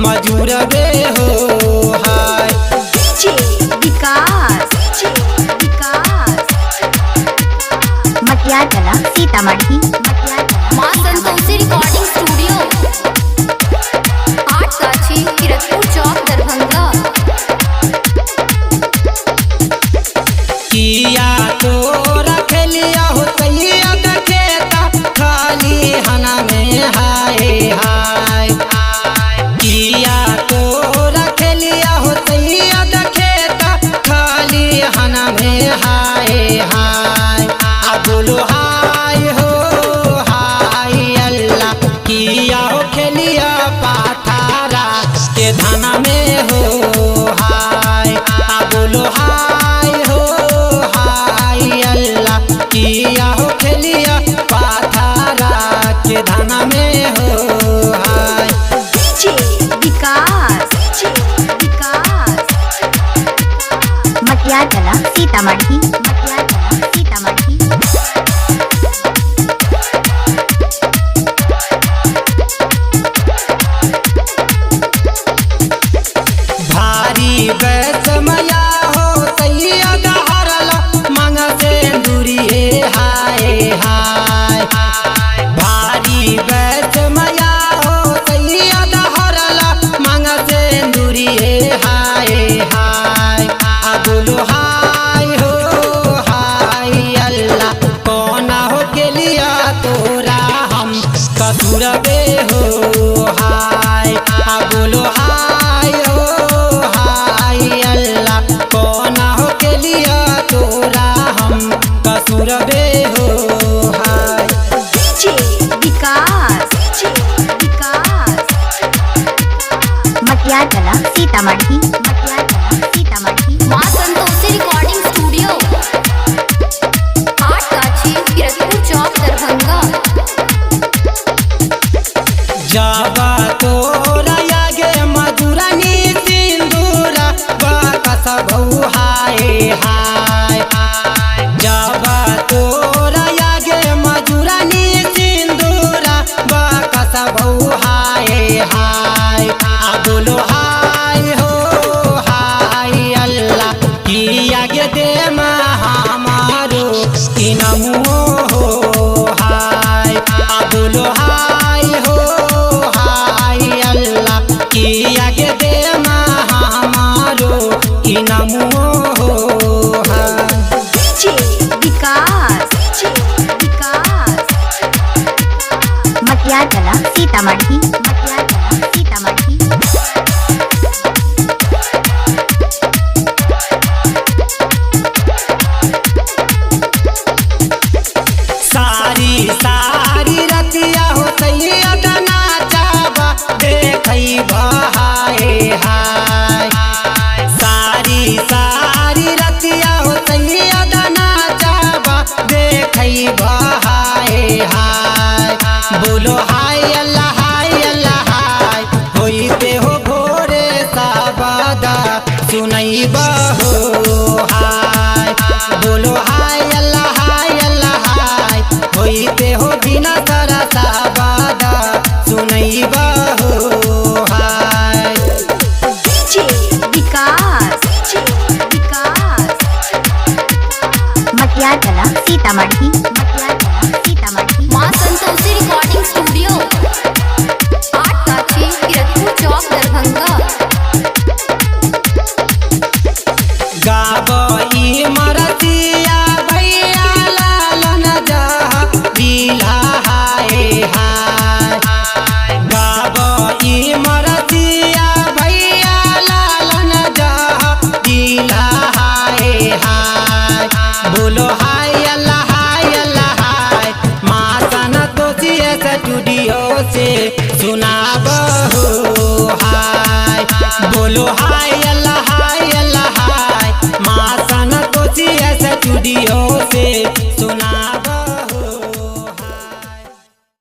मजूर बे हो हाय। विकास मटियार कला सीतामढ़ी। मां संतोषी रिकॉर्डिंग स्टूडियो आठगाछी किरतपुर चौक दरभंगा। किया तो रख लिया हो तैया खेता खाली हना में हाय हाय। किया तो रख लिया हो तैया खेता खाली हना में हाय हाय। बोलो हाय हो हाय अल्लाह। किया हो खेलिया पाथारा के धाना में हो हाय। बोलो हाय हो हाय अल्लाह। किया हो खेलिया पाथारा के धाना में हो हाय। विकास मटियार कला सीतामढ़ी। भारी बैसमया हो तैया गहरला मांग से दूरिए हाय हाय। भारी बैसमया हो तैया गहरला मांग से दूरिए हाय हाय। बोलो हाय हो हाय अल्लाह। कौन हो के लिया तोरा हम कसूर बे हो हाय। बोलो हाय हो हाय अल्लाह। कौन हो के लिया तोरा हम कसूर बे हो हाय। विकास मटियार कला सीतामढ़ी। मां संतोषी रिकॉर्डिंग स्टूडियो आठगाछी किरतपुर चौक दरभंगा। जाबा तोरा आगे मधुरानी सिंदूरा बाकस बहु हाय हाय। जाबा तोरा आगे मधुरानी सिंदूरा बाकस बहु हाय हाय। बोलो हाय हो हाय अल्लाह। कि आगे दे हमारो कि नमो हो हाय। बोलो हाय हो हाय अल्लाह। कि आगे दे हमारो कि नमो हो हाय। विकास मटियार कला सीतामढ़ी। सारी सारी रतिया हो तैया नाचाबा देखई हाय हाय। सारी सारी रतिया हो तैया नाचाबा देखई हाय हाय। बोलो हाय अल्लाह हाय अल्लाह हाय। होइते हो भोरे साबादा सुनई हो हाय। बोलो हाय अल्लाह हाय अल्लाह हाय। होइते हो बिना सारा साबादा सुनई हो हाय। विकास मटियार कला सीतामढ़ी। मां संतोषी रिकॉर्डिंग स्टूडियो आठगाछी किरतपुर चौक दरभंगा। गाबई मरतिया भैया लालन जहा बिला हाय हाय। गाबई मरतिया भैया लालन जहा बिला हाय हाय। बोलो हाय अल्लाह हाय अल्लाह हाय। मां संतोषी स्टूडियो से सुनाब हो हाय। बोलो हाय